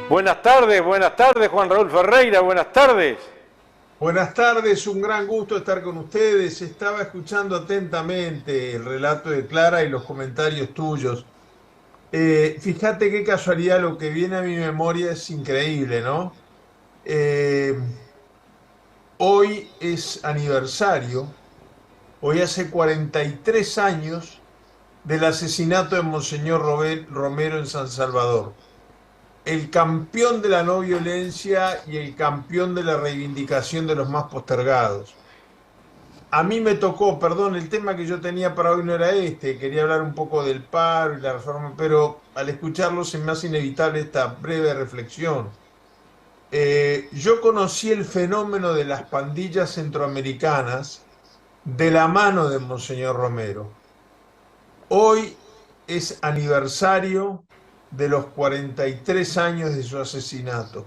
Buenas tardes, Juan Raúl Ferreira, buenas tardes. Buenas tardes, un gran gusto estar con ustedes. Estaba escuchando atentamente el relato de Clara y los comentarios tuyos. Fíjate qué casualidad, lo que viene a mi memoria es increíble, ¿no? Eh, Hoy es aniversario, hoy hace 43 años del asesinato de Monseñor Romero en San Salvador. El campeón de la no violencia y el campeón de la reivindicación de los más postergados. A mí me tocó, perdón, el tema que yo tenía para hoy no era este, quería hablar un poco del paro y la reforma, pero al escucharlo se me hace inevitable esta breve reflexión. Yo conocí el fenómeno de las pandillas centroamericanas de la mano de Monseñor Romero. Hoy es aniversario de los 43 años de su asesinato,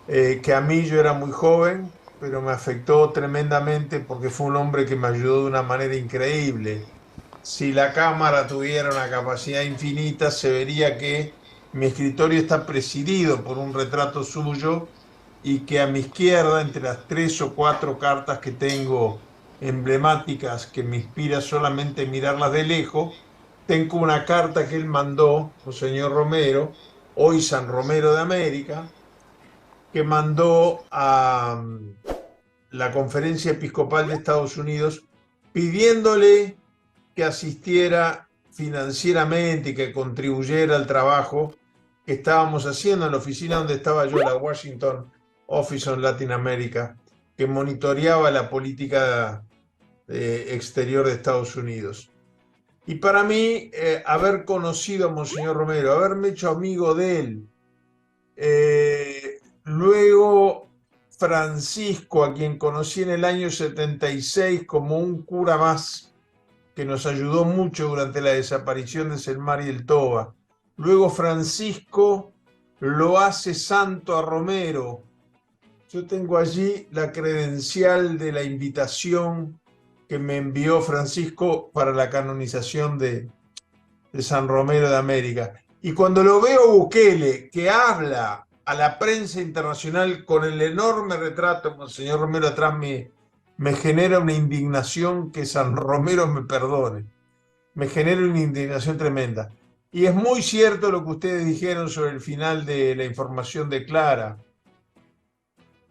que a mí yo era muy joven, pero me afectó tremendamente porque fue un hombre que me ayudó de una manera increíble. Si la cámara tuviera una capacidad infinita, se vería que mi escritorio está presidido por un retrato suyo y que a mi izquierda, entre las tres o cuatro cartas que tengo emblemáticas que me inspira solamente mirarlas de lejos, tengo una carta que él mandó, señor Romero, hoy San Romero de América, que mandó a la Conferencia Episcopal de Estados Unidos pidiéndole que asistiera financieramente y que contribuyera al trabajo que estábamos haciendo en la oficina donde estaba yo, la Washington Office on Latin America, que monitoreaba la política exterior de Estados Unidos. Y para mí, haber conocido a Monseñor Romero, haberme hecho amigo de él, luego Francisco, a quien conocí en el año 76 como un cura más, que nos ayudó mucho durante la desaparición de Selmar y el Toba. Luego Francisco lo hace santo a Romero. Yo tengo allí la credencial de la invitación que me envió Francisco para la canonización de San Romero de América. Y cuando lo veo Bukele, que habla a la prensa internacional con el enorme retrato de Monseñor Romero atrás, me genera una indignación que San Romero me perdone. Me genera una indignación tremenda. Y es muy cierto lo que ustedes dijeron sobre el final de la información de Clara.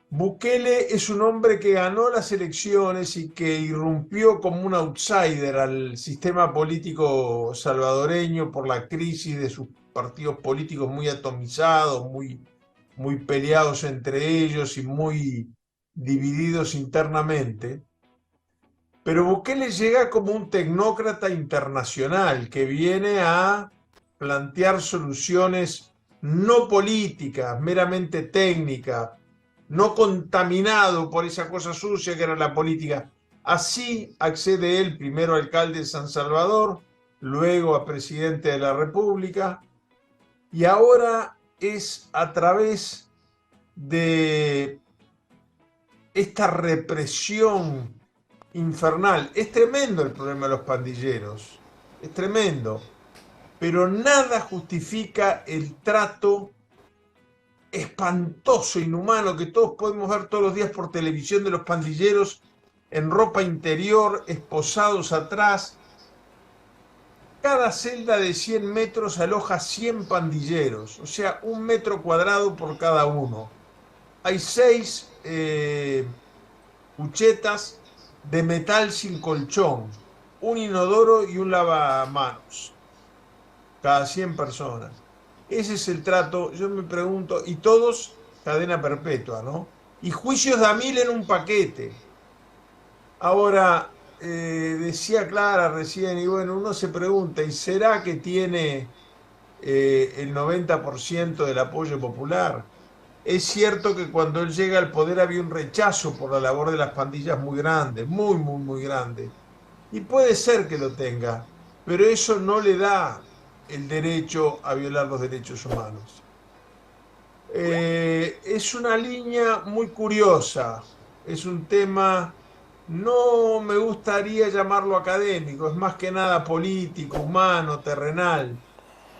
Bukele es un hombre que ganó las elecciones y que irrumpió como un outsider al sistema político salvadoreño por la crisis de sus partidos políticos muy atomizados, muy peleados entre ellos y muy divididos internamente. Pero Bukele llega como un tecnócrata internacional que viene a plantear soluciones no políticas, meramente técnicas, no contaminado por esa cosa sucia que era la política. Así accede él, primero alcalde de San Salvador, luego a presidente de la República, y ahora es a través de esta represión infernal. Es tremendo el problema de los pandilleros, es tremendo, pero nada justifica el trato espantoso, inhumano, que todos podemos ver todos los días por televisión de los pandilleros en ropa interior, esposados atrás. Cada celda de 100 metros aloja 100 pandilleros, o sea, 1 metro cuadrado por cada uno. Hay seis cuchetas de metal sin colchón, un inodoro y un lavamanos, cada 100 personas. Ese es el trato, yo me pregunto, y todos cadena perpetua, ¿no? Y juicios de a 1000 en un paquete. Ahora, decía Clara recién, y bueno, uno se pregunta, ¿y será que tiene el 90% del apoyo popular? Es cierto que cuando él llega al poder había un rechazo por la labor de las pandillas muy grande, muy grande. Y puede ser que lo tenga, pero eso no le da el derecho a violar los derechos humanos. Es una línea muy curiosa, es un tema, no me gustaría llamarlo académico, es más que nada político, humano, terrenal.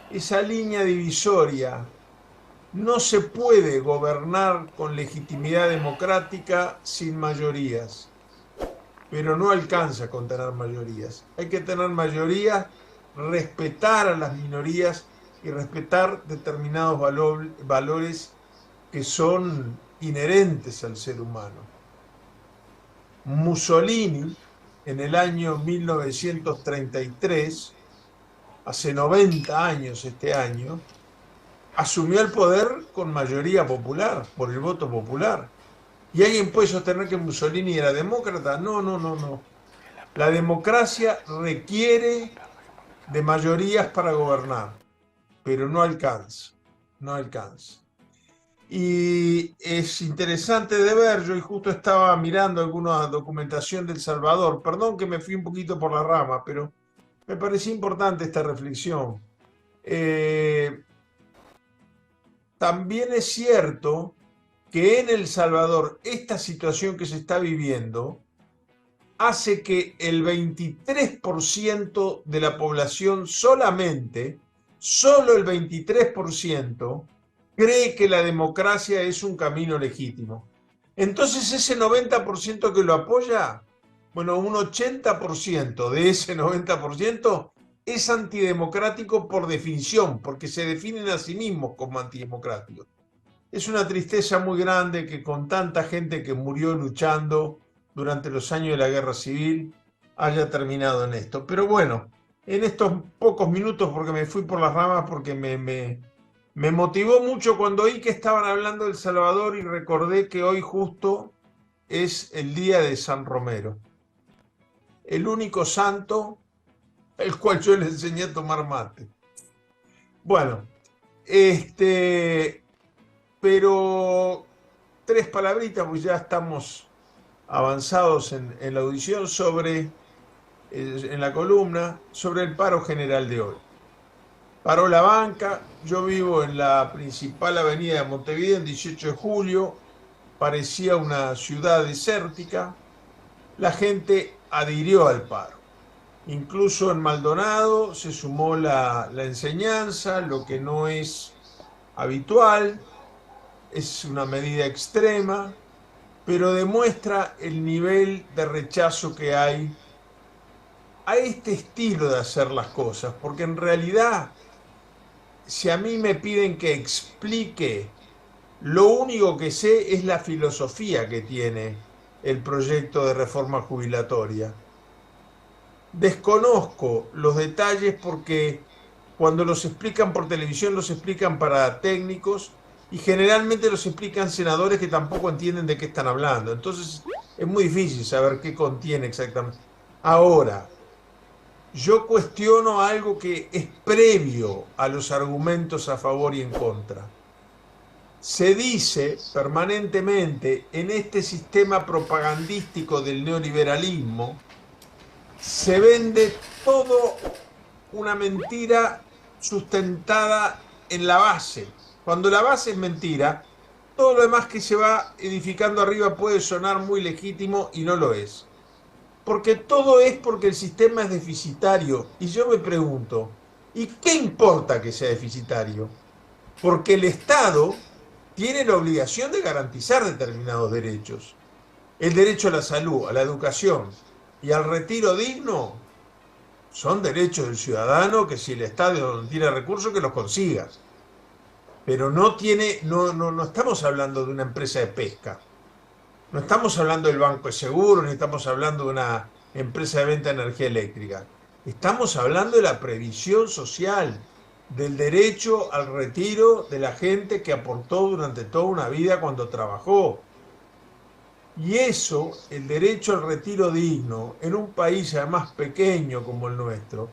Esa línea divisoria. No se puede gobernar con legitimidad democrática sin mayorías, pero no alcanza con tener mayorías. Hay que tener mayorías, respetar a las minorías y respetar determinados valores que son inherentes al ser humano. Mussolini, en el año 1933, hace 90 años este año, asumió el poder con mayoría popular, por el voto popular. ¿Y alguien puede sostener que Mussolini era demócrata? No, no, no, no. La democracia requiere de mayorías para gobernar, pero no alcanza, no alcanza. Y es interesante de ver, yo justo estaba mirando alguna documentación del Salvador, perdón que me fui un poquito por la rama, pero me pareció importante esta reflexión. Eh, También es cierto que en El Salvador esta situación que se está viviendo hace que el 23% de la población solamente, solo el 23%, cree que la democracia es un camino legítimo. Entonces ese 90% que lo apoya, bueno, un 80% de ese 90% es antidemocrático por definición, porque se definen a sí mismos como antidemocráticos. Es una tristeza muy grande que con tanta gente que murió luchando durante los años de la guerra civil haya terminado en esto. Pero bueno, en estos pocos minutos, porque me fui por las ramas, porque me motivó mucho cuando oí que estaban hablando de El Salvador y recordé que hoy justo es el día de San Romero, el único santo el cual yo le enseñé a tomar mate. Bueno, pero tres palabritas, pues ya estamos avanzados en la audición en la columna, sobre el paro general de hoy. Paró la banca, yo vivo en la principal avenida de Montevideo, en 18 de julio, parecía una ciudad desértica, la gente adhirió al paro. Incluso en Maldonado se sumó la enseñanza, lo que no es habitual, es una medida extrema, pero demuestra el nivel de rechazo que hay a este estilo de hacer las cosas, porque en realidad, si a mí me piden que explique, lo único que sé es la filosofía que tiene el proyecto de reforma jubilatoria. Desconozco los detalles porque cuando los explican por televisión los explican para técnicos y generalmente los explican senadores que tampoco entienden de qué están hablando. Entonces es muy difícil saber qué contiene exactamente. Ahora, yo cuestiono algo que es previo a los argumentos a favor y en contra. Se dice permanentemente en este sistema propagandístico del neoliberalismo, se vende todo una mentira sustentada en la base. Cuando la base es mentira, todo lo demás que se va edificando arriba puede sonar muy legítimo y no lo es. Porque todo es porque el sistema es deficitario. Y yo me pregunto, ¿y qué importa que sea deficitario? Porque el Estado tiene la obligación de garantizar determinados derechos. El derecho a la salud, a la educación y al retiro digno son derechos del ciudadano que si el Estado no tiene recursos, que los consiga. Pero no estamos hablando de una empresa de pesca, no estamos hablando del banco de seguros, ni estamos hablando de una empresa de venta de energía eléctrica. Estamos hablando de la previsión social, del derecho al retiro de la gente que aportó durante toda una vida cuando trabajó. Y eso, el derecho al retiro digno, en un país además pequeño como el nuestro,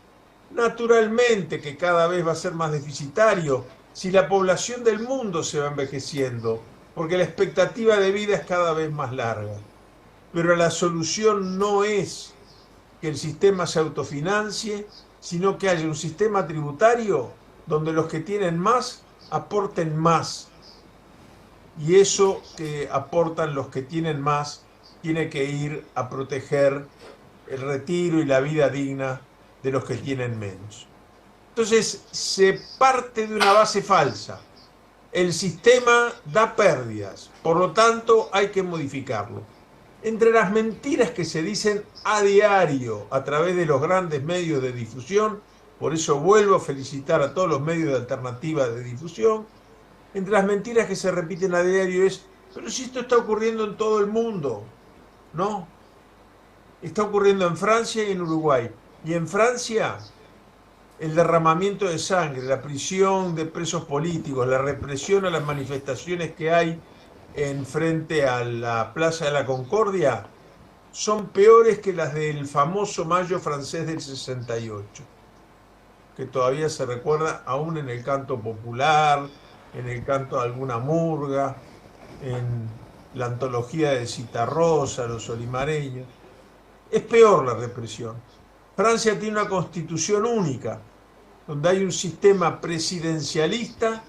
naturalmente que cada vez va a ser más deficitario si la población del mundo se va envejeciendo, porque la expectativa de vida es cada vez más larga. Pero la solución no es que el sistema se autofinancie, sino que haya un sistema tributario donde los que tienen más aporten más y eso que aportan los que tienen más tiene que ir a proteger el retiro y la vida digna de los que tienen menos. Entonces se parte de una base falsa. El sistema da pérdidas, por lo tanto hay que modificarlo. Entre las mentiras que se dicen a diario a través de los grandes medios de difusión, por eso vuelvo a felicitar a todos los medios de alternativa de difusión, entre las mentiras que se repiten a diario es, pero si esto está ocurriendo en todo el mundo, ¿no? Está ocurriendo en Francia y en Uruguay. Y en Francia, el derramamiento de sangre, la prisión de presos políticos, la represión a las manifestaciones que hay en frente a la Plaza de la Concordia, son peores que las del famoso Mayo francés del 68, que todavía se recuerda aún en el canto popular, en el canto de alguna murga, en la antología de Citarrosa, los olimareños. Es peor la represión. Francia tiene una constitución única, donde hay un sistema presidencialista,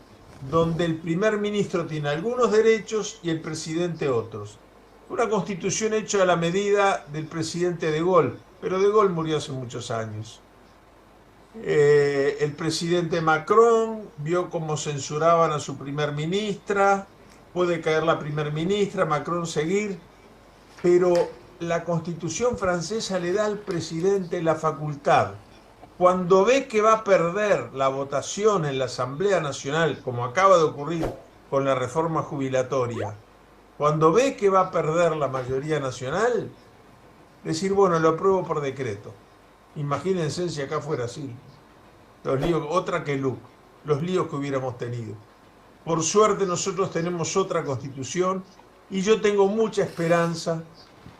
donde el primer ministro tiene algunos derechos y el presidente otros. Una constitución hecha a la medida del presidente de Gaulle, pero de Gaulle murió hace muchos años. El presidente Macron vio cómo censuraban a su primer ministra, puede caer la primer ministra, Macron seguir, pero la Constitución francesa le da al presidente la facultad, cuando ve que va a perder la votación en la Asamblea Nacional, como acaba de ocurrir con la reforma jubilatoria, cuando ve que va a perder la mayoría nacional, decir, bueno, lo apruebo por decreto. Imagínense si acá fuera así. Los líos, otra que Luke, los líos que hubiéramos tenido. Por suerte nosotros tenemos otra constitución y yo tengo mucha esperanza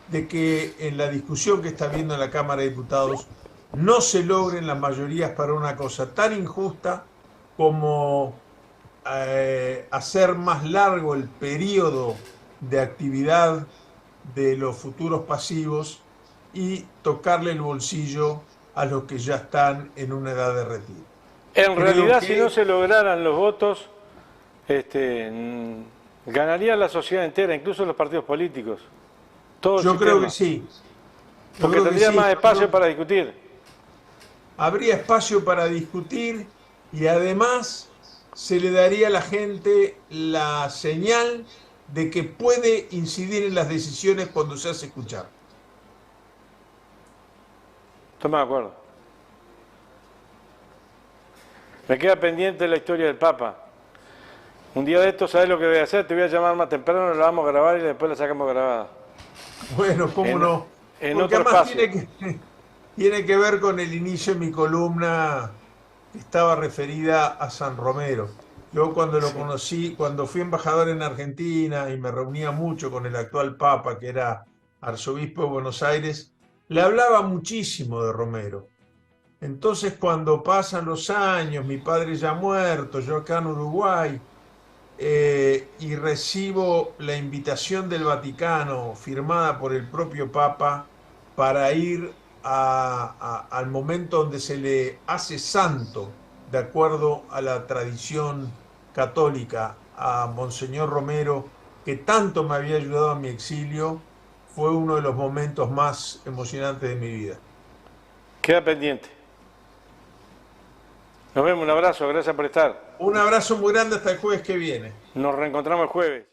de que en la discusión que está habiendo en la Cámara de Diputados no se logren las mayorías para una cosa tan injusta como hacer más largo el periodo de actividad de los futuros pasivos y tocarle el bolsillo a los que ya están en una edad de retiro. En Creo realidad, que si no se lograran los votos, ganaría la sociedad entera, incluso los partidos políticos. Todo el yo creo sistema. que sí. Yo Porque creo que tendría sí. más espacio para discutir. Habría espacio para discutir y además se le daría a la gente la señal de que puede incidir en las decisiones cuando se hace escuchar. Estoy de acuerdo. Me queda pendiente la historia del Papa. Un día de esto, ¿sabes lo que voy a hacer? Te voy a llamar más temprano, la vamos a grabar y después la sacamos grabada. Bueno, cómo no. En Porque otro además espacio. tiene que ver con el inicio de mi columna que estaba referida a San Romero. Yo cuando lo conocí, cuando fui embajador en Argentina y me reunía mucho con el actual Papa, que era arzobispo de Buenos Aires, le hablaba muchísimo de Romero. Entonces cuando pasan los años, mi padre ya muerto, yo acá en Uruguay, y recibo la invitación del Vaticano firmada por el propio Papa para ir al momento donde se le hace santo, de acuerdo a la tradición católica, a Monseñor Romero, que tanto me había ayudado en mi exilio, fue uno de los momentos más emocionantes de mi vida. Queda pendiente. Nos vemos, un abrazo, gracias por estar. Un abrazo muy grande hasta el jueves que viene. Nos reencontramos el jueves.